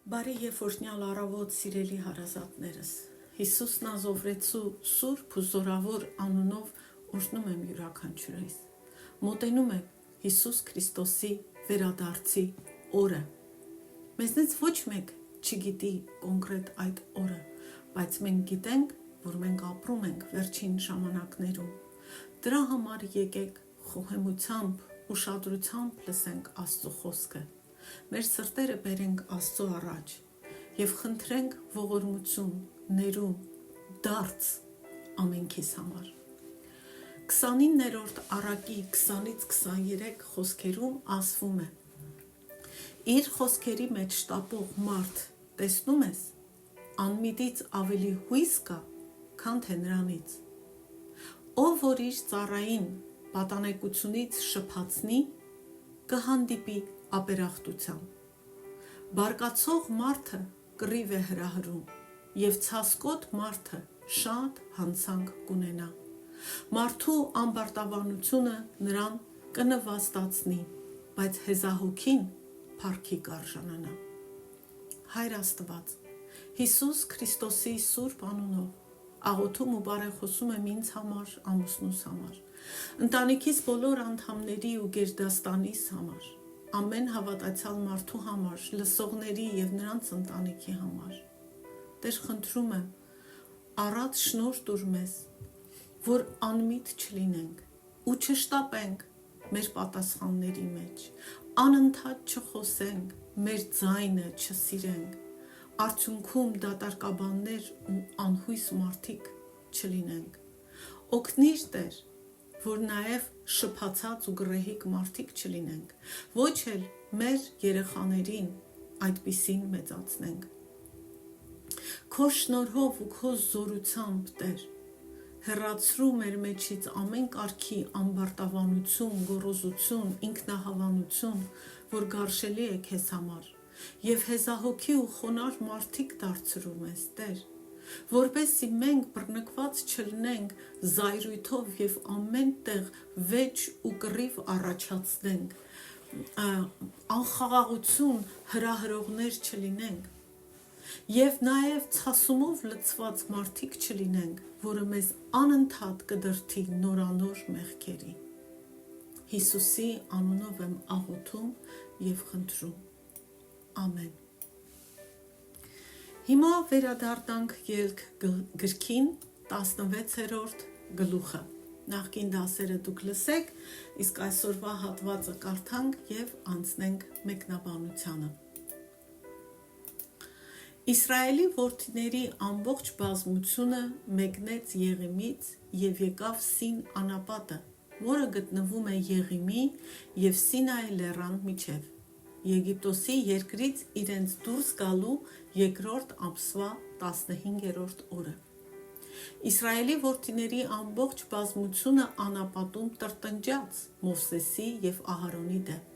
Բարի եւ օրհնյալ առավոտ, սիրելի հարազատներս։ Հիսուս Նազովրեցու սուրբ ու զորավոր անունով օրհնում եմ յուրաքանչյուրիս։ Մոտենում է Հիսուս Քրիստոսի վերադարձի օրը։ Մեզնից ոչ մեկ չգիտի կոնկրետ այդ օրը, բայց մենք գիտենք, որ մենք ապրում ենք վերջին ժամանակներում։ Դրա համար եկեք խոհեմությամբ, ուշադրությամբ լսենք Աստծո խոսքը։ Մեր սրտերը բերենք Աստծո առաջ եւ խնդրենք ողորմություն, ներում, դարձ ամենքիս համար։ 29-րդ առակի 20-ից 23 խոսքերում ասվում է. Իր խոսքերի մեջ շտապող մարդ տեսնում ես, անմիտից ավելի հույս կա, քան թե նրանից։ Ով որ իր ծառային պատանեկությունից շփացնի, կհանդիպի ապերախտությամբ։ Բարկացող մարդը կռիվ է հրահրում, եւ ցասկոտ մարդը շատ հանցանք կունենա։ Մարդու ամբարտավանությունը նրան կնվաստացնի, բայց հեզահոգին փառքի կարժանանա։ Հայր Աստված, Հիսուս Քրիստոսի սուրբ անունով աղոթում ու բարեխոսում եմ ինձ համար, ամուսնուս համար, ընտանիքիս բոլոր անդամների ու գերդաստանիս համար, ամեն հավատացյալ մարդու համար, լսողների եւ նրանց ընտանիքի համար։ Տեր, խնդրում եմ, առատ շնորհ տուր մեզ, որ անմիտ չլինենք ու չշտապենք մեր պատասխանների մեջ, անընդհատ չխոսենք, մեր ձայնը չսիրենք, արդյունքում դատարկաբաններ ու անհույս մարդիկ չլինենք։ Օգնիր Տեր, որ նաև շփացած ու գռեհիկ մարդիկ չլինենք, ոչ էլ մեր երեխաներին այդպիսին մեծացնենք։ Քո շնորհով ու քո զորությամբ, Տեր, հեռացրու մեր մեջից ամեն կարգի ամբարտավանություն, գոռոզություն, ինքնահավանություն, որ գարշելի է քեզ համար, եւ հեզահոգի ու խոնար մարդիկ դարձրու մեզ, Տեր, որպեսզի մենք բռնկված չլինենք զայրույթով եւ ամեն տեղ վեճ ու կռիվ առաջացնենք, անխաղաղություն հրահրողներ չլինենք եւ նաեւ ցասումով լցված մարդիկ չլինենք, որը մեզ անընդհատ կդրթի նորանոր մեղքերի։ Հիսուսի անունով եմ աղոթում եւ խնդրում։ Ամեն։ Հիմա վերադառնանք ելք գրքին 16-րդ գլուխը։ Նախկին դասերը դուք լսեք, իսկ այսօրվա հատվածը կարդանք եւ անցնենք մեկնաբանությանը։ Իսրայելի որդիների ամբողջ բազմությունը մեկնեց Եղիմից եւ եկավ Սին անապատը, որը գտնվում է Եղիմի եւ Սինայի լեռան միջև, Եգիպտոսի երկրից իրենց դուրս գալու երկրորդ ամսվա 15-րդ օրը։ Իսրայելի որդիների ամբողջ բազմությունը անապատում տրտնջաց Մովսեսի եւ Ահարոնի դեմ։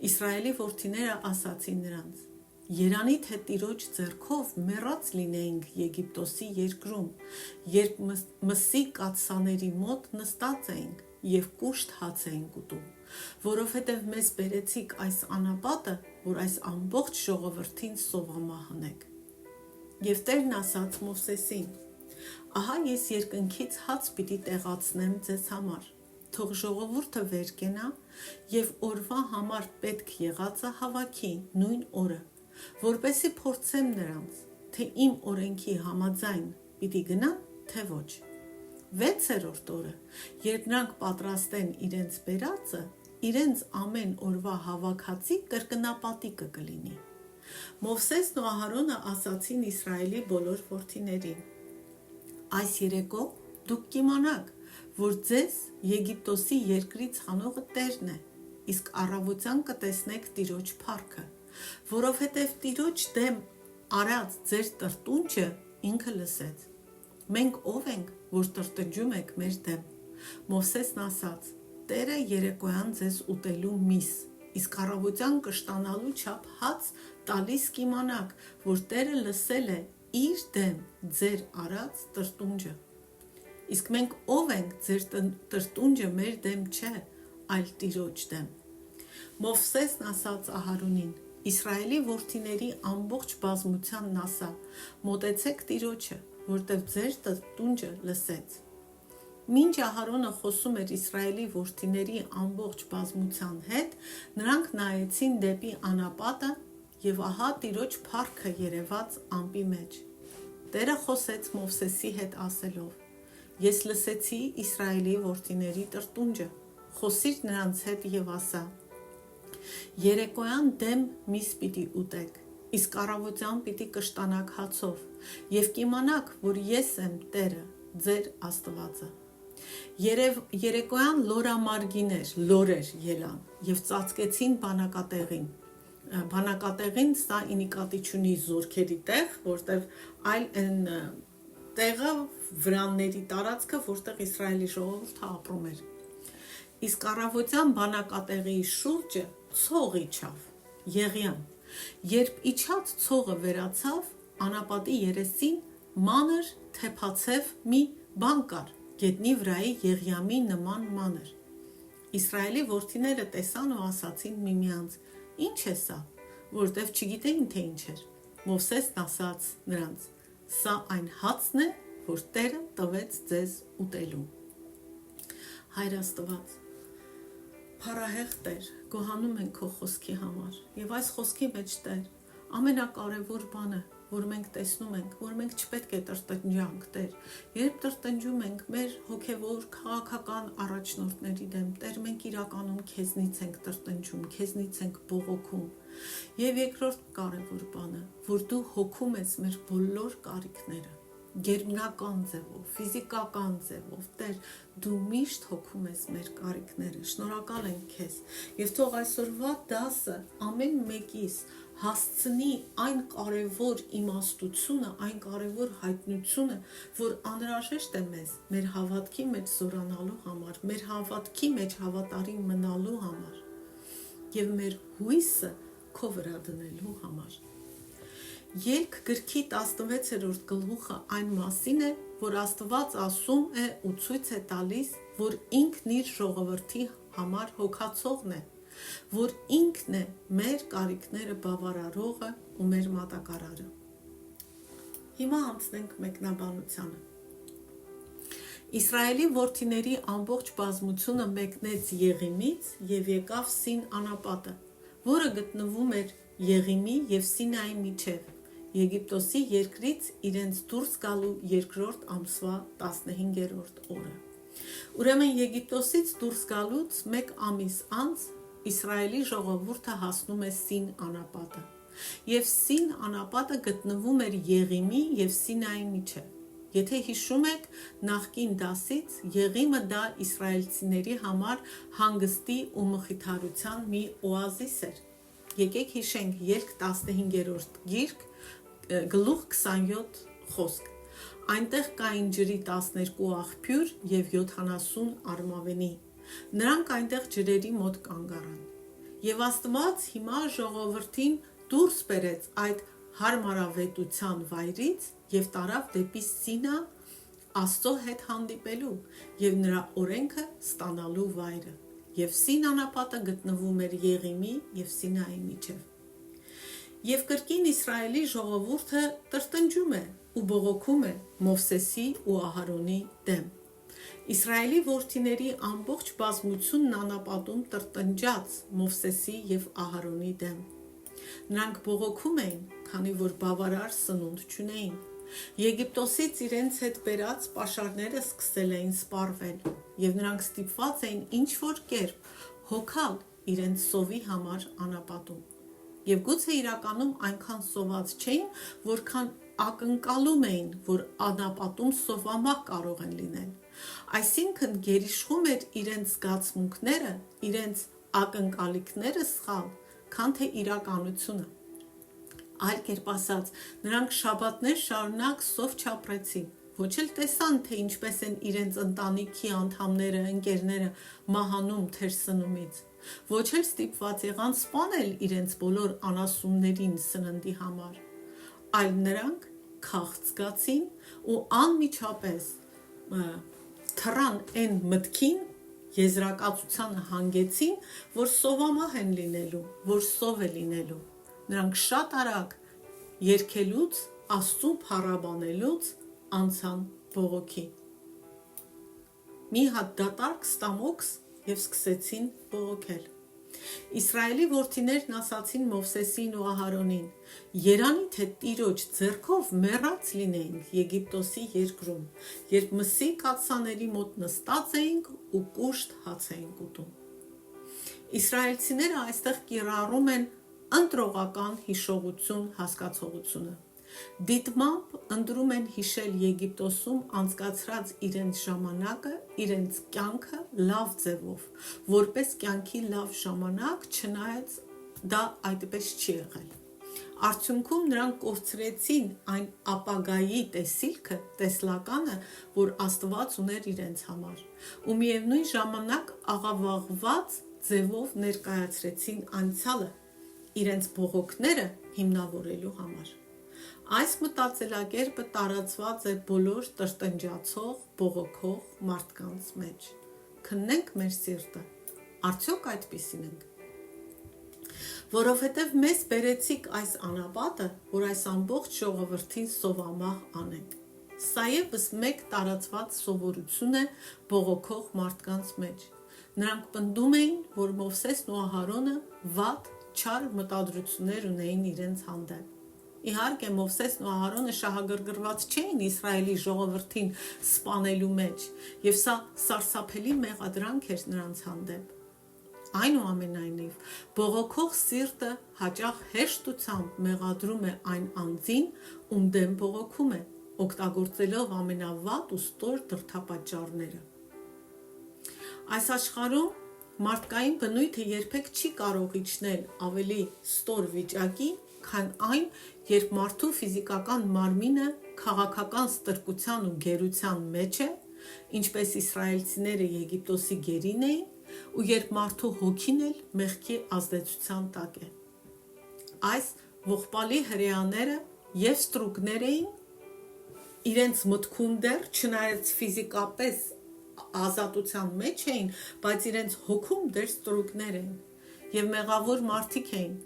Իսրայելի որդիները ասացին նրանց. Երանի թե Տիրոջ ձեռքով մեռած լինեինք Եգիպտոսի երկրում, երբ մսի կաթսաների մոտ նստած էինք եւ կուշտ հաց էինք ուտում, որովհետեւ մեզ բերեցիք այս անապատը, որ այս ամբողջ ժողովրդին սովամահանեք։ Եվ Տերն ասաց Մովսեսին. Ահա ես երկնքից հաց պիտի տեղացնեմ ձեզ համար, թող ժողովուրդը վեր կենա եւ օրվա համար պետք եղածը հավաքի նույն օրը, որպեսզի փորձեմ նրանց, թե իմ օրենքի համաձայն պիտի գնան, թե ոչ։ 6-րդ օրը, երբ նրանք պատրաստեն իրենց բերածը, իրենց ամեն օրվա հավաքածի կրկնապատիկը կլինի։ Մովսեսն ու Ահարոնը ասացին Իսրայելի բոլոր որդիներին. Այս երեկո դուք կիմանաք, որ ձեզ Եգիպտոսի երկրից հանողը Տերն է, իսկ առավոտյան կտեսնեք Տիրոջ փառքը, որովհետև Տիրոջ դեմ արած ձեր տրտունջը ինքը լսեց։ Մենք ով ենք, որ տրտնջում եք մեր դեմ։ Մովսեսն ասաց. Տերը երեկոյան ձեզ ուտելու միս, իսկ առավոտյան կշտանալու չափ հաց տալիս կիմանաք, որ Տերը լսել է իր դեմ ձեր արած տրտունջը։ Իսկ մենք ով ենք, ձեր տրտունջը մեր դեմ չէ, այլ Տիրոջ դեմ։ Մովսեսն ասաց Ահարոնին. Իսրայելի որդիների ամբողջ բազմությանն ասա. մոտեցեք Տիրոջը, որտև ձեր տունջը լսեց։ Մինչ Ահարոնը խոսում էր Իսրայելի որդիների ամբողջ բազմության հետ, նրանք նայեցին դեպի անապատը և ահա Տիրոջ փառքը երևաց ամպի մեջ։ Տերը խոսեց Մովսեսի հետ ասելով. Ես լսեցի Իսրայելի որդիների տրտունջը, խոսիր նրանց հետ և ասա. Երեկոյան դեմ միս պիտի ուտեք, իսկ առավոտյան պիտի կշտանաք հացով, և կիմանաք, որ ես եմ Տերը, ձեր Աստվածը։ Երեկոյան լորամարգիներ, լորեր ելան և ծածկեցին բանակատեղին։ Բանակատեղին սա ի նկատի չունի զորքերի տեղ, որտեղ այլ այն տեղը վրանների տարածքը, որտեղ Իսրայելի ժողովուրդը ապրում էր։ Իսկ առավոտյան բանակատեղի շուրջը ցող իջավ, Եղիամ։ Երբ իջած ցողը վերացավ, անապատի երեսին մանր թեփացև մի բան կար, գետնի վրայի Եղիամի նման մանր։ Իսրայելի որդիները տեսան ու ասացին միմյանց. Ինչ է սա, որտև չգիտեին թե ինչ էր։ Մովսեսն ասաց նրանց. Սա այն հացն է, որ Տերը տվեց ձեզ ուտելու։ Հայր Աստված, փառահեղ Տեր, գոհանում ենք քո խոսքի համար, և այս խոսքի մեջ Տեր, ամենակարևոր բանը, որ մենք տեսնում ենք, որ մենք չպետք է տրտնջանք, Տեր, երբ տրտնջում ենք մեր հոգևոր քաղաքական առաջնորդների դեմ, Տեր, մենք իրականում քեզնից ենք տրտնջում, քեզնից ենք բողոքում, և երկրորդ կարևոր բանը, որ դու հոգում ես մեր բոլոր կարիքները, գերբնական ձևով, ֆիզիկական ձևով, Տեր, դու միշտ հոգում ես մեր կարիքները, շնորհակալ ենք քեզ, և թող այսօրվա դասը ամեն մեկիս հասցնի այն կարևոր իմաստությունը, այն կարևոր հայտնությունը, որ անհրաժեշտ է մեզ, մեր հավատքի մեջ զորանալու համար, մեր հավատքի մեջ հավատարիմ մնալու համար, և մեր հույսը քո վրա դնելու համար։ Ելք գրքի 16-րդ գլուխը այն մասին է, որ Աստված ասում է ու ցույց է տալիս, որ ինքն իր ժողովրդի համար հոգացողն է, որ ինքն է մեր կարիքները բավարարողը ու մեր մատակարարը։ Հիմա անցնենք մեկնաբանությանը։ Իսրայելի որդիների ամբողջ բազմությունը մեկնեց Եղիմից և եկավ Սին անապատը, որը գտնվում էր Եղիմի և Սինայի միջև, Եգիպտոսի երկրից իրենց դուրս գալու երկրորդ ամսվա 15-րդ օրը։ Ուրեմն Եգիպտոսից դուրս գալուց մեկ ամիս անց Իսրայելի ժողովուրդը հասնում է Սին անապատը, և Սին անապատը գտնվում էր Եղիմի և Սինայի միջև։ Եթե հիշում եք, նախկին դասից Եղիմը դա իսրայելցիների համար հանգստի ու մխիթարության մի օազիս էր։ Եկեք հիշենք Ելք 15-րդ գիրք, գլուխ 27 խոսք։ Այնտեղ կային ջրի 12 աղբյուր և 70 արմավենի։ Նրանք այնտեղ ջրերի մոտ կանգ առան։ Եվ Աստված հիմա ժողովրդին դուրս բերեց այդ հարմարավետության վայրից և տարավ դեպի Սինա Աստծո հետ հանդիպելու և նրա օրենքը ստանալու վայրը, և Սին անապատը գտնվում էր Եղիմի և Սինայի միջև։ Եվ կրկին Իսրայելի ժողովուրդը տրտնջում է ու բողոքում է Մովսեսի ու Ահարոնի դեմ։ Իսրայելի որդիների ամբողջ բազմությունն անապատում տրտնջաց Մովսեսի և Ահարոնի դեմ։ Նրանք բողոքում էին, քանի որ բավարար սնունդ չունեին։ Եգիպտոսից իրենց հետ բերած պաշարները սկսել էին սպառվել, և նրանք ստիպված էին ինչ-որ կերպ հոգալ իրենց սովի համար անապատում։ Եվ գուցե իրականում այնքան սոված չէին, որքան ակնկալում էին, որ անապատում սովամահ կարող են լինել։ Այսինքն գերիշխում էր իրենց զգացմունքները, իրենց ակնկալիքները սխալ, քան թե իրականությունը։ Այլ կերպ ասած, նրանք շաբաթներ շարունակ սով չապրեցին, ոչ էլ տեսան, թե ինչպես են իրենց ընտանիքի անդամները, ընկերները մահանում թերսնումից, ոչ էլ ստիպված եղան սպանել իրենց բոլոր անասուններին սննդի համար, այլ նրանք քաղցկացին ու անմիջապես թռան այն մտքին, եզրակացությանը հանգեցին, որ սովամահ են լինելու, որ սով է լինելու։ նրանք շատ արագ երգելուց, Աստծուն փառաբանելուց անցան բողոքի։ Մի հատ դատարկ ստամոքս և սկսեցին բողոքել։ Իսրայելի որդիներն ասացին Մովսեսին ու Ահարոնին. «Երանի թե Տիրոջ ձեռքով մեռած լինեինք Եգիպտոսի երկրում, երբ մսի կաթսաների մոտ նստած էինք ու կուշտ հաց էինք ուտում»։ Իսրայելցիները այստեղ կիրառում են ընտրողական հիշողություն հասկացողությունը։ Դիտմամբ ընտրում են հիշել Եգիպտոսում անցկացրած իրենց ժամանակը, իրենց կյանքը լավ ձևով, որպես կյանքի լավ ժամանակ, չնայած դա այդպես չի եղել։ Արդյունքում նրանք կորցրեցին այն ապագայի տեսիլքը, տեսլականը, որ Աստված ուներ իրենց համար, ու միևնույն ժամանակ աղավաղված ձևով ներկայացրեցին անցյալը, իրենց բողոքները հիմնավորելու համար։ Այս մտածելակերպը տարածված է բոլոր տրտնջացող, բողոքող մարդկանց մեջ։ Քննենք մեր սիրտը, արդյոք այդպիսին ենք։ Որովհետև մեզ բերեցիք այս անապատը, որ այս ամբողջ ժողովրդին սովամահ անենք։ Սա ևս մեկ տարածված սովորություն է բողոքող մարդկանց մեջ։ Նրանք պնդում էին, որ Մովսեսն ու Ահարոնը վատ, չար մտադրություններ ունեին իրենց հանդեպ։ Իհարկե, Մովսեսն ու Ահարոնը շահագրգռված չէին Իսրայելի ժողովրդին սպանելու մեջ, և սա սարսափելի մեղադրանք էր նրանց հանդեպ։ Այնուամենայնիվ, բողոքող սիրտը հաճախ հեշտությամբ մեղադրում է այն անձին, ում դեմ բողոքում է, օգտագործելով ամենավատ ու ստոր դրդապատճառները։ Այս աշխարհում մարդկային բնույթը երբեք չի կարող իջնել ավելի ստոր վիճակի, քան այն, երբ մարդու ֆիզիկական մարմինը քաղաքական ստրկության ու գերության մեջ է, ինչպես իսրայելցիները Եգիպտոսի գերին էին, ու երբ մարդու հոգին էլ մեղքի ազդեցության տակ է։ Այս ողբալի հրեաները և ստրուկներ էին, իրենց մտքում դեռ, չնայած ֆիզիկապես ազատության մեջ էին, բայց իրենց հոգում դեռ ստրուկներ էին և մեղավոր մարդիկ էին,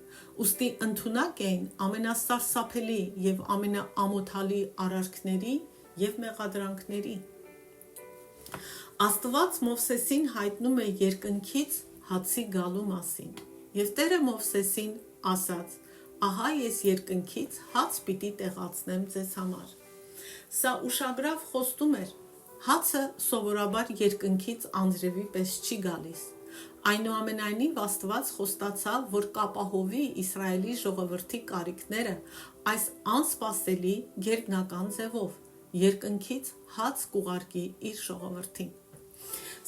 ուստի ընդունակ էին ամենասարսափելի և ամենաամոթալի արարքների և մեղադրանքների։ Աստված Մովսեսին հայտնում է երկնքից հացի գալու մասին, և Տերը Մովսեսին ասաց. «Ահա ես երկնքից հաց պիտի տեղացնեմ ձեզ համար»։ Սա ուշագրավ խոստում էր։ Հացը սովորաբար երկնքից անձրևի պես չի գալիս։ Այնուամենայնիվ Աստված խոստացավ, որ կապահովի Իսրայելի ժողովրդի կարիքները այս անսպասելի գերբնական ձևով, երկնքից հաց կուղարկի իր ժողովրդին։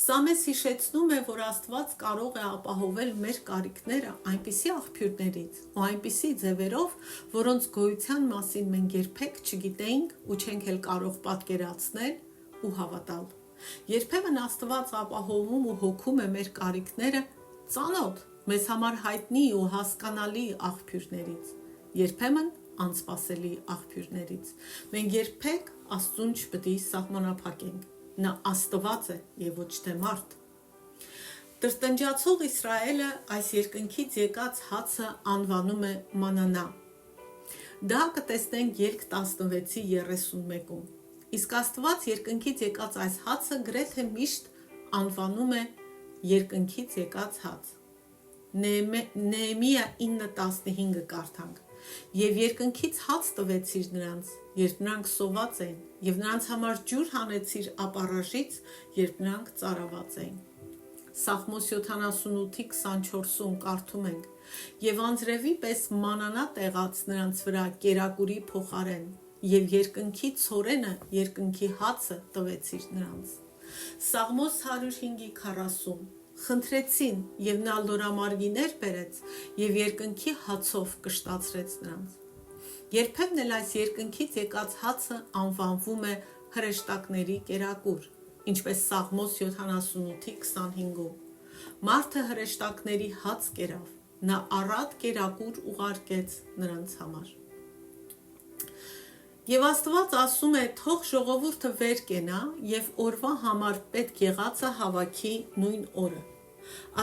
Սա մեզ հիշեցնում է, որ Աստված կարող է ապահովել մեր կարիքները այնպիսի աղբյուրներից ու այնպիսի ձևերով, որոնց գոյության մասին մենք երբեք չգիտեինք ու չենք էլ կարող պատկերացնել ու հավատալ։ Երբեմն Աստված ապահովում ու հոգում է մեր կարիքները ծանոթ, մեզ համար հայտնի ու հասկանալի աղբյուրներից, երբեմն անսպասելի աղբյուրներից։ Մենք երբեք Աստծուն չպետք է սահմանափակենք։ Նա Աստված է և ոչ թե մարդ։ Տրտնջացող Իսրայելը այս երկնքից եկած հացը անվանում է մանանա։ Դա կտեսնենք Ելք 16:31-ում։ Իսկ Աստված երկնքից եկած այս հացը գրեթե միշտ անվանում է երկնքից եկած հաց։ Նեեմիա 9:15 կարդանք. «Եվ երկնքից հաց տվեցիր նրանց, երբ նրանք սոված էին, և նրանց համար ջուր հանեցիր ապառաժից, երբ նրանք ծարաված էին»։ Սաղմոս 78:24-ում կարդում ենք. «Եվ անձրևի պես մանանա տեղաց նրանց վրա կերակուրի փոխարեն, և երկնքի ցորենը, երկնքի հացը տվեցիր նրանց»։ Սաղմոս 105:40 «Խնդրեցին, և նա լորամարգիներ բերեց, և երկնքի հացով կշտացրեց նրանց»։ Երբեմն էլ այս երկնքից եկած հացը անվանվում է հրեշտակների կերակուր, ինչպես Սաղմոս 78:25-ում։ Մարդը հրեշտակների հաց կերավ, նա առատ կերակուր ուղարկեց նրանց համար։ Եվ Աստված ասում է. «Թող ժողովուրդը վեր կենա և օրվա համար պետք եղածը հավաքի նույն օրը»։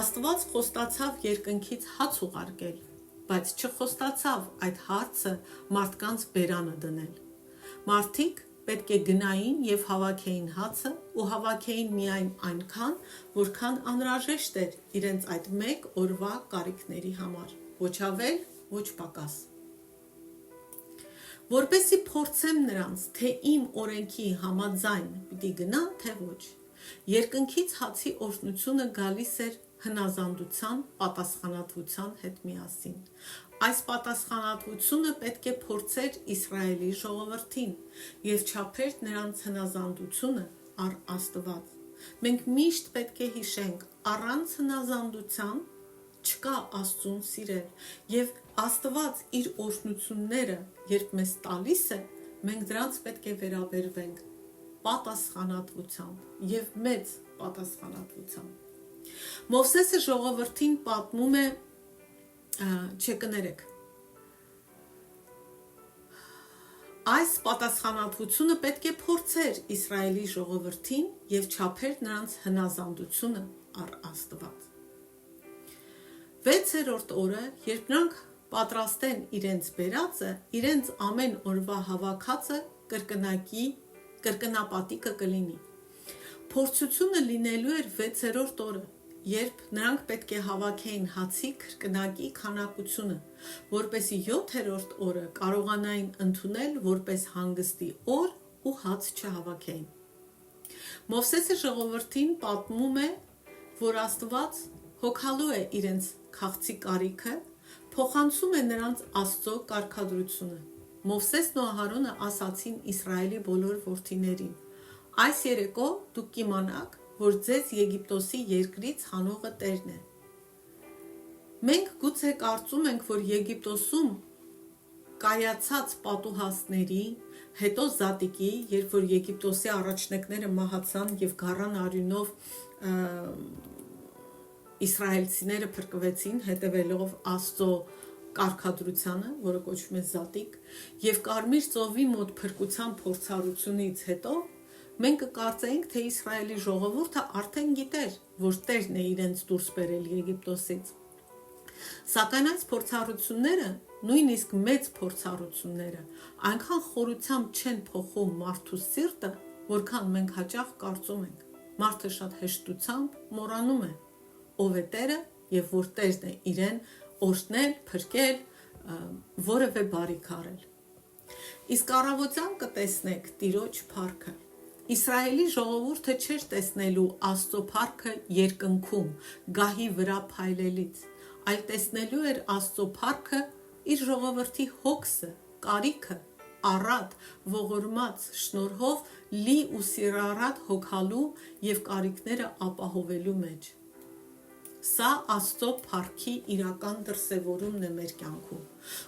Աստված խոստացավ երկնքից հաց ուղարկել, բայց չխոստացավ այդ հարցը մարդկանց բերանը դնել։ Մարդիկ պետք է գնային և հավաքեին հացը ու հավաքեին միայն այնքան, որքան անհրաժեշտ էր իրենց այդ մեկ օրվա կարիքների համար, ոչ ավել, ոչ պակաս։ Որպեսզի փորձեմ նրանց, թե իմ օրենքի համաձայն պիտի գնան, թե ոչ։ Երկնքից հացի օրհնությունը գալիս էր հնազանդության, պատասխանատվության հետ միասին։ Այս պատասխանատվությունը պետք է փորձեր Իսրայելի ժողովրդին և չափեր նրանց հնազանդությունը առ Աստված։ Մենք միշտ պետք է հիշենք, առանց հնազանդության չկա Աստծուն սիրել, և Աստված իր օրհնությունները, երբ մեզ տալիս է, մենք դրանց պետք է վերաբերվենք պատասխանատվությամբ և մեծ պատասխանատվությամբ։ Մովսեսը ժողովրդին պատմում է, չկներեք, այս պատասխանատվությունը պետք է փորձեր Իսրայելի ժողովրդին և չափեր նրանց հնազանդությունը առ Աստված։ 6-րդ օրը, երբ նրանք պատրաստեն իրենց բերածը, իրենց ամեն օրվա հավաքածը կրկնապատիկը կլինի։ Փորձությունը լինելու էր 6-րդ օրը, երբ նրանք պետք է հավաքեին հացի կրկնակի քանակությունը, որպեսզի 7-րդ օրը կարողանային ընդունել որպես հանգստի օր ու հաց չհավաքեին։ Մովսեսը ժողովրդին պատմում է, որ Աստված հոգալու է իրենց քաղցի կարիքը, փոխանցում է նրանց Աստծո կարգադրությունը։ Մովսեսն ու Ահարոնը ասացին Իսրայելի բոլոր որդիներին. այս երեկո դուք կիմանաք, որ ձեզ Եգիպտոսի երկրից հանողը Տերն է։ Մենք գուցե կարծում ենք, որ Եգիպտոսում կայացած պատուհասների, հետո Զատիկի, երբ որ Եգիպտոսի առաջնեկները մահացան և գառան արյունով իսրայելցիները փրկվեցին, հետևելով Աստծո կարգադրությանը, որը կոչվում է Զատիկ, և Կարմիր ծովի մոտ փրկության փորձառությունից հետո մենք կկարծեինք, թե Իսրայելի ժողովուրդը արդեն գիտեր, որ Տերն է իրենց դուրս բերել Եգիպտոսից։ Սակայն այս փորձառությունները, նույնիսկ մեծ փորձառությունները, այնքան խորությամբ չեն փոխում մարդու սիրտը, որքան մենք հաճախ կարծում ենք։ Մարդը շատ հեշտությամբ մոռանում է, ով է Տերը և որ Տերն է իրեն օրհնել, փրկել, որևէ բարիք արել։ Իսկ առավոտյան կտեսնեք Տիրոջ փառքը։ Իսրայելի ժողովուրդը չէր տեսնելու Աստծո փառքը երկնքում, գահի վրա փայլելից, այլ տեսնելու էր Աստծո փառքը իր ժողովրդի հոգսը, կարիքը, առատ, ողորմած շնորհով լի ու սիրառատ հոգալու և կարիքները ապահովելու մեջ։ Սա Աստծո փառքի իրական դրսևորումն է մեր կյանքում։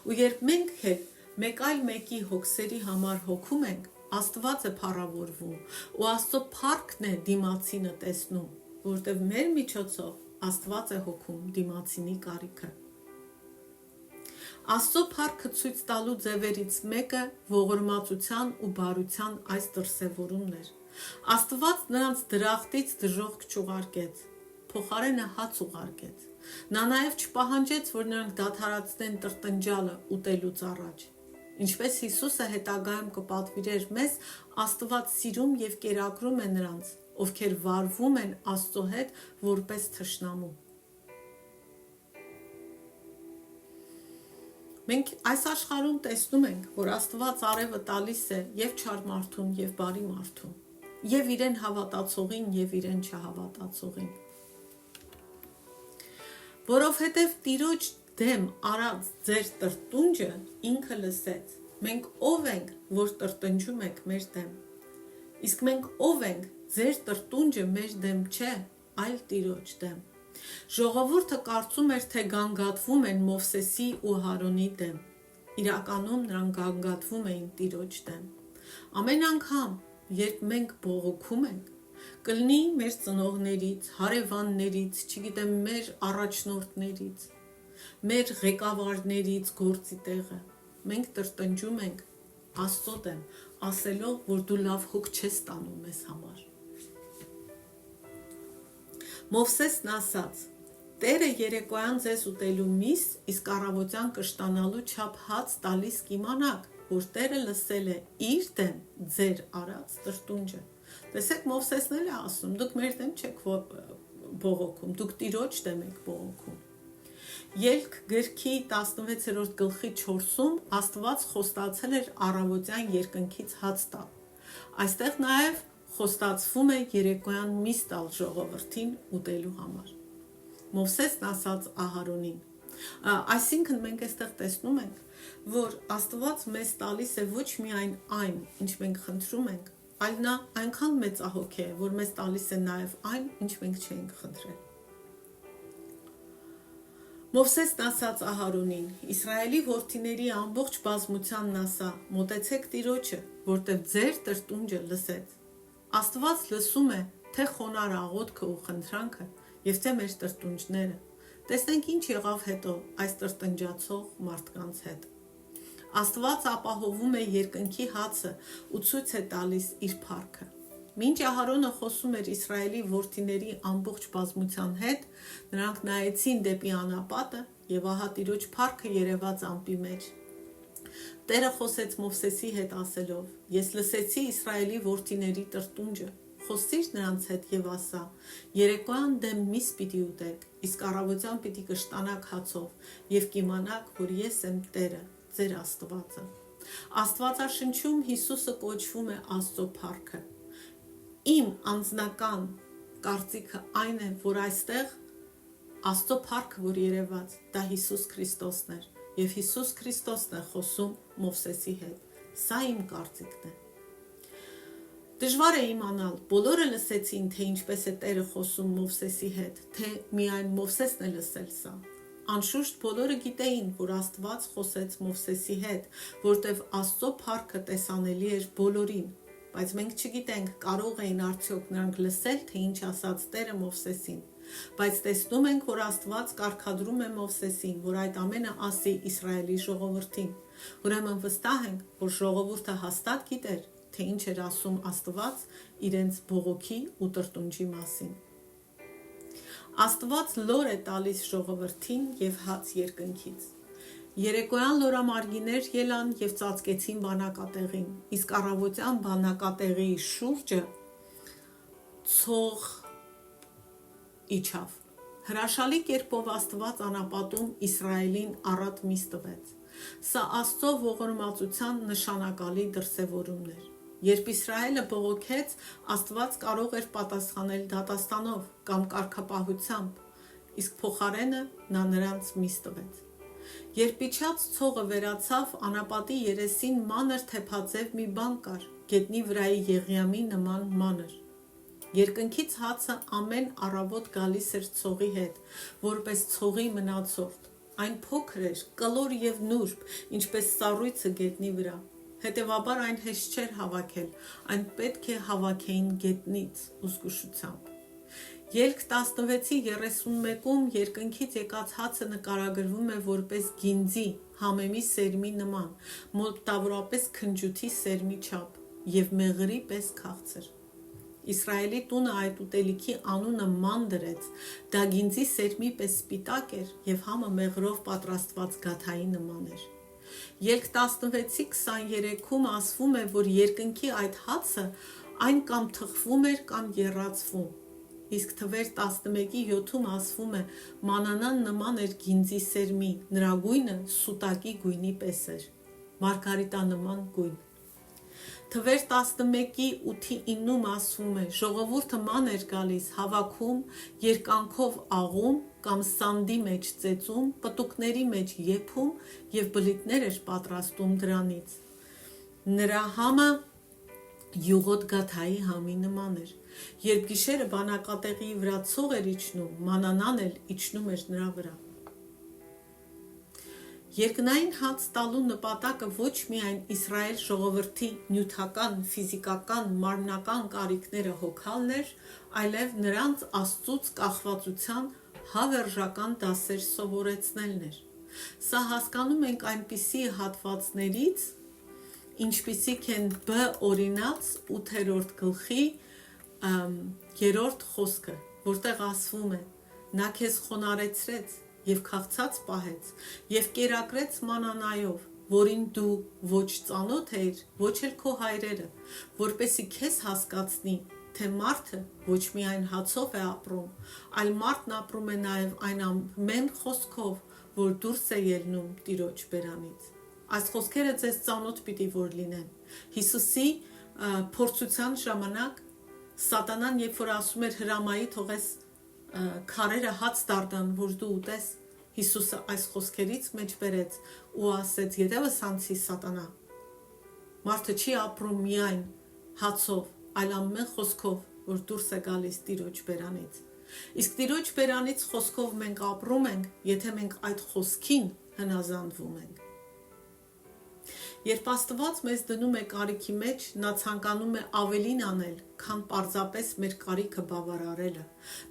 Ու երբ մենք էլ մեկ այլ մեկի հոգսերի համար հոգում ենք, Աստված է փառավորվում ու Աստծո փառքն է դիմացինը տեսնում, որտև մեր միջոցով Աստված է հոգում դիմացինի կարիքը։ Աստծո փառքը ցույց տալու ձևերից մեկը ողորմածության ու բարության այս դրսևորումն էր։ Աստված նրանց դրախտից դժոխք չուղարկեց, փոխարենը հաց ուղարկեց։ Նա նաև չպահանջեց, որ նրանք դադարեցնեն տրտնջալը ուտելուց առաջ։ Ինչպես Հիսուսը հետագայում կպատվիրեր մեզ, Աստված սիրում և կերակրում է նրանց, ովքեր վարվում են Աստծո հետ որպես թշնամու։ Մենք այս աշխարհում տեսնում ենք, որ Աստված արևը տալիս է և չար մարդուն, և բարի մարդուն, և իրեն հավատացողին, և իրեն չհավատացողին։ Որովհետև Տիրոջ դեմ արած ձեր տրտունջը ինքը լսեց։ Մենք ով ենք, որ տրտնջում եք մեր դեմ։ Իսկ մենք ով ենք, ձեր տրտունջը մեր դեմ չէ, այլ Տիրոջ դեմ։ Ժողովուրդը կարծում էր, թե գանգատվում են Մովսեսի ու Հարոնի դեմ։ Իրականում նրանք գանգատվում էին Տիրոջ դեմ։ Ամեն անգամ, երբ մենք բողոքում ենք, կլինի մեր ծնողներից, հարևաններից, չգիտեմ, մեր առաջնորդներից, մեր ղեկավարներից գործի տեղը, մենք տրտնջում ենք Աստծո դեմ, ասելով, որ դու լավ հոգ չես տանում մեզ համար։ Մովսեսն ասաց. Տերը երեկոյան ձեզ ուտելու միս, իսկ առավոտյան կշտանալու չափ հաց տալիս կիմանաք, որ Տերը լսել է իր դեմ ձեր արած տրտունջը։ Տեսեք, Մովսեսն էլ է ասում, դուք մեր դեմ չեք բողոքում, դուք Տիրոջ դեմ եք բողոքում։ Ելք գրքի 16-րդ գլխի 4-ում Աստված խոստացել էր առավոտյան երկնքից հաց տալ։ Այստեղ նաև խոստացվում է երեկոյան միս տալ ժողովրդին ուտելու համար։ Մովսեսն ասաց Ահարոնին։ Այսինքն մենք այստեղ տեսնում ենք, որ Աստված մեզ տալիս է ոչ միայն այն, ինչ մենք խնդրում ենք, այլ նա այնքան մեծահոգ է, որ մեզ տալիս է նաև այն, ինչ մենք չենք խնդրել։ Մովսեսն ասաց Ահարոնին. Իսրայելի որդիների ամբողջ բազմությանն ասա, մոտեցեք Տիրոջը, որտև ձեր տրտունջը լսեց։ Աստված լսում է թե խոնար աղոթքը ու խնդրանքը, և թե մեր տրտունջները։ Տեսնենք ինչ եղավ հետո այս տրտնջացող մարդկանց հետ։ Աստված ապահովում է երկնքի հացը ու ցույց է տալիս իր փառքը։ Մինչ Ահարոնը խոսում էր Իսրայելի որդիների ամբողջ բազմության հետ, նրանք նայեցին դեպի անապատը և ահա Տիրոջ փառքը երևաց ամպի մեջ։ Տերը խոսեց Մովսեսի հետ ասելով. Ես լսեցի Իսրայելի որդիների տրտունջը, խոսիր նրանց հետ և ասա. երեկոյան դեմ միս պիտի ուտեք, իսկ առավոտյան պիտի կշտանաք հացով և կիմանաք, որ ես եմ Տերը, ձեր Աստվածը։ Աստվածաշնչում Հիսուսը կոչվում է Աստծո փառքը։ Իմ անձնական կարծիքը այն է, որ այստեղ Աստծո փառքը, որ երևաց, դա Հիսուս Քրիստոսն էր, և Հիսուս Քրիստոսն է խոսում Մովսեսի հետ։ Սա իմ կարծիքն է։ Դժվար է իմանալ, բոլորը լսեցին, թե ինչպես է Տերը խոսում Մովսեսի հետ, թե միայն Մովսեսն է լսել սա։ Անշուշտ բոլորը գիտեին, որ Աստված խոսեց Մովսեսի հետ, որտև Աստծո փառքը տեսանելի էր բոլորին, բայց մենք չգիտենք, կարող էին արդյոք նրանք լսել, թե ինչ ասաց Տերը Մովսեսին, բայց տեսնում ենք, որ Աստված կարգադրում է Մովսեսին, որ այդ ամենը ասի Իսրայելի ժողովրդին։ Ուրեմն վստահ ենք, որ ժողովուրդը հաստատ գիտեր, թե ինչ էր ասում Աստված իրենց բողոքի ու տրտունջի մասին։ Աստված լոր է տալիս ժողովրդին և հաց երկնքից։ Երեկոյան լորամարգիներ ելան և ծածկեցին բանակատեղին, իսկ առավոտյան բանակատեղի շուրջը ցող իջավ։ Հրաշալի կերպով Աստված անապատում Իսրայելին առատ միս տվեց։ Սա Աստծո ողորմածության նշանակալի դրսևորումն էր։ Երբ Իսրայելը բողոքեց, Աստված կարող էր պատասխանել դատաստանով կամ կարգապահությամբ, իսկ փոխարենը նա նրանց միս տվեց։ Երբ իջած ցողը վերացավ, անապատի երեսին մանր թեփածև մի բան կար, գետնի վրայի եղյամի նման մանր։ Երկնքից հացը ամեն առավոտ գալիս էր ցողի հետ, որպես ցողի մնացորդ։ Այն փոքր էր, կլոր և նուրբ, ինչպես սառույցը գետնի վրա։ Հետևաբար այն հեշտ չէր հավաքել, այն պետք է հավաքեին գետնից ու զգուշությամբ։ Ելք 16:31-ում երկնքից եկած հացը նկարագրվում է որպես գինձի, համեմի սերմի նման, մոտավորապես քնջութի սերմի չափ և մեղրի պես քաղցր։ Իսրայելի տունը այդ ուտելիքի անունը ման դրեց, դա գինձի սերմի պես սպիտակ էր և համը մեղրով պատրաստված գաթայի նման էր։ Ելք 16:23-ում ասվում է, որ երկնքի այդ հացը այն կամ թխվում էր կամ եռացվում, իսկ թվեր 11:7-ում ասվում է մանանան նման էր գինձի սերմի, նրա գույնը սուտակի գույնի պես էր, մարգարիտանման գույն։ Թվեր 11:8-9-ում ասվում է ժողովուրդը ման էր գալիս, հավաքում, երկանքով աղում կամ սանդի մեջ ծեծում, պտուկների մեջ եփում և բլիթներ էր պատրաստում դրանից։ Նրա համը յուղոտ գաթայի համի նման էր։ Երբ գիշերը բանակատեղի վրա ցող էր իջնում, մանանան էլ իջնում էր նրա վրա։ Երկնային հաց տալու նպատակը ոչ միայն Իսրայել ժողովրդի նյութական, ֆիզիկական, մարմնական կարիքները հոգալն էր, այլև նրանց Աստծուց կախվածության հավերժական դասեր սովորեցնելն էր։ Սա հասկանում ենք այնպիսի հատվածներից, ինչպիսիք են Բ օրինաց 8-րդ գլխի 3-րդ խոսքը, որտեղ ասվում է. Նա քեզ խոնարեցրեց և քաղցած պահեց և կերակրեց մանանայով, որին դու ոչ ծանոթ էիր, ոչ էլ քո հայրերը, որպեսզի քեզ հասկացնի, թե մարդը ոչ միայն հացով է ապրում, այլ մարդն ապրում է նաև այն ամեն խոսքով, որ դուրս է ելնում Տիրոջ բերանից։ Այս խոսքերը ձեզ ծանոթ պիտի որ լինեն։ Հիսուսի փորձության ժամանակ Սատանան, երբ որ ասում էր հրամայի թողես քարերը հաց դառնան, որ դու ուտես, Հիսուսը այս խոսքերից մեջ բերեց ու ասեց. «Ետևս անցի Սատանա, մարդը չի ապրում միայն հացով, այլ ամեն խոսքով, որ դուրս է գալիս Տիրոջ բերանից»։ Իսկ Տիրոջ բերանից խոսքով մենք ապրում ենք, եթե մենք այդ խոսքին հնազանդվում ենք։ Երբ Աստված մեզ դնում է կարիքի մեջ, նա ցանկանում է ավելին անել, քան պարզապես մեր կարիքը բավարարելը։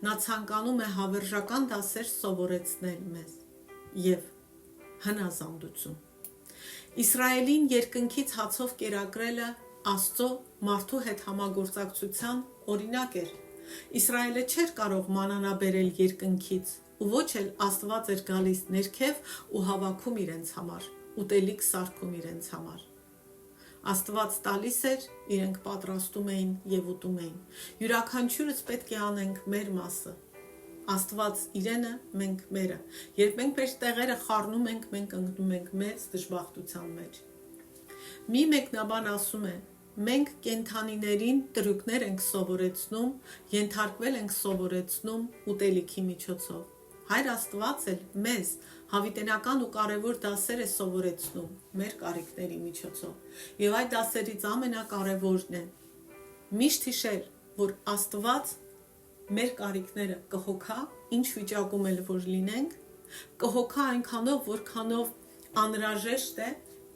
Նա ցանկանում է հավերժական դասեր սովորեցնել մեզ և հնազանդություն։ Իսրայելին երկնքից հացով կերակրելը Աստծո մարդու հետ համագործակցության օրինակ էր։ Իսրայելը չէր կարող մանանա բերել երկնքից, ու ոչ էլ Աստված էր գալիս ներքև ու հավաքում իրենց համար, ուտելիք սարքում իրենց համար։ Աստված տալիս էր, իրենք պատրաստում էին և ուտում էին։ Յուրաքանչյուրս պետք է անենք մեր մասը։ Աստված իրենը, մենք մերը։ Երբ մենք մեր տեղերը խառնում ենք, մենք ընկնում ենք մեծ դժբախտության մեջ։ Մի մեկնաբան ասում է. մենք կենդանիներին տրուկներ ենք սովորեցնում, ենթարկվել ենք սովորեցնում ուտելիքի միջոցով։ Հայր Աստված էլ մեզ հավիտենական ու կարևոր դասեր է սովորեցնում մեր կարիքների միջոցով։ Եվ այդ դասերից ամենակարևորն է միշտ հիշել, որ Աստված մեր կարիքները կհոգա, ինչ վիճակում էլ որ լինենք, կհոգա այնքանով, որքանով անհրաժեշտ է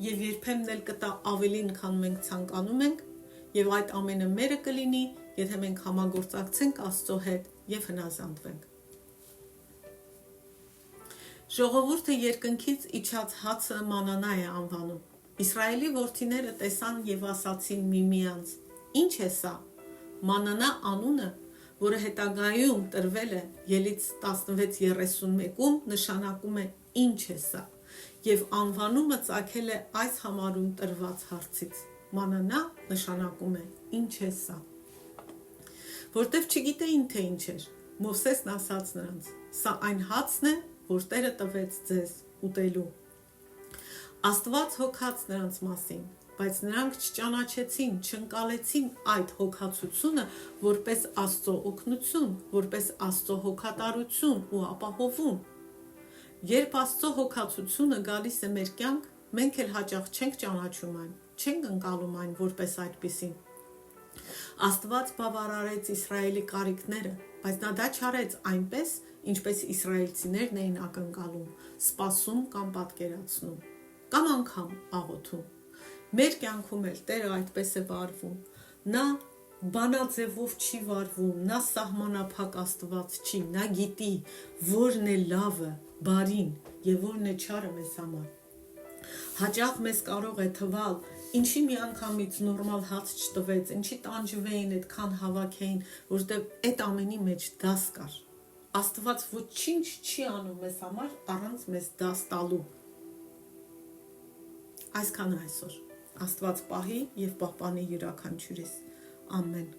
և երբեմն էլ կտա ավելին, քան մենք ցանկանում ենք, և այդ ամենը մերը կլինի, եթե մենք համագործակցենք Աստծո հետ և հնազանդվենք։ Ժողովուրդը երկնքից իջած հացը մանանա է անվանում։ Իսրայելի որդիները տեսան և ասացին միմյանց. «Ինչ է սա»։ Մանանա անունը, որը հետագայում տրվել է Ելից 16:31-ում, նշանակում է «Ինչ է սա» և անվանումը ծագել է այս համարում տրված հարցից։ Մանանա նշանակում է «Ինչ է սա»։ Որտև չգիտեին, թե ինչ էր, Մովսեսն ասաց նրանց. «Սա այն հացն է, որ Տերը տվեց ձեզ ուտելու»։ Աստված հոգաց նրանց մասին, բայց նրանք չճանաչեցին, չընկալեցին այդ հոգացությունը որպես Աստծո օգնություն, որպես Աստծո հոգատարություն ու ապահովում։ Երբ Աստծո հոգացությունը գալիս է մեր կյանք, մենք էլ հաճախ չենք ճանաչում այն, չենք ընկալում այն որպես այդպիսին։ Աստված բավարարեց Իսրայելի կարիքները, բայց նա դա չարեց այնպես, ինչպես իսրայելցիներն էին ակնկալում, սպասում կամ պատկերացնում, կամ անգամ աղոթում։ Մեր կյանքում էլ Տերը այդպես է վարվում։ Նա բանաձևով չի վարվում, նա սահմանափակ Աստված չի, նա գիտի որն է լավը, բարին և որն է չարը մեզ համար։ Հաճախ մեզ կարող է թվալ, ինչի միանգամից նորմալ հաց չտվեց, ինչի տանջվեին, այդքան հավաքեին, որտեղ այդ ամենի մեջ դաս կար։ Աստված ոչինչ չի անում մեզ համար առանց մեզ դաս տալու։ Այսքանը այսօր։ Աստված պահի և պահպանի յուրաքանչյուրիս։ Ամեն։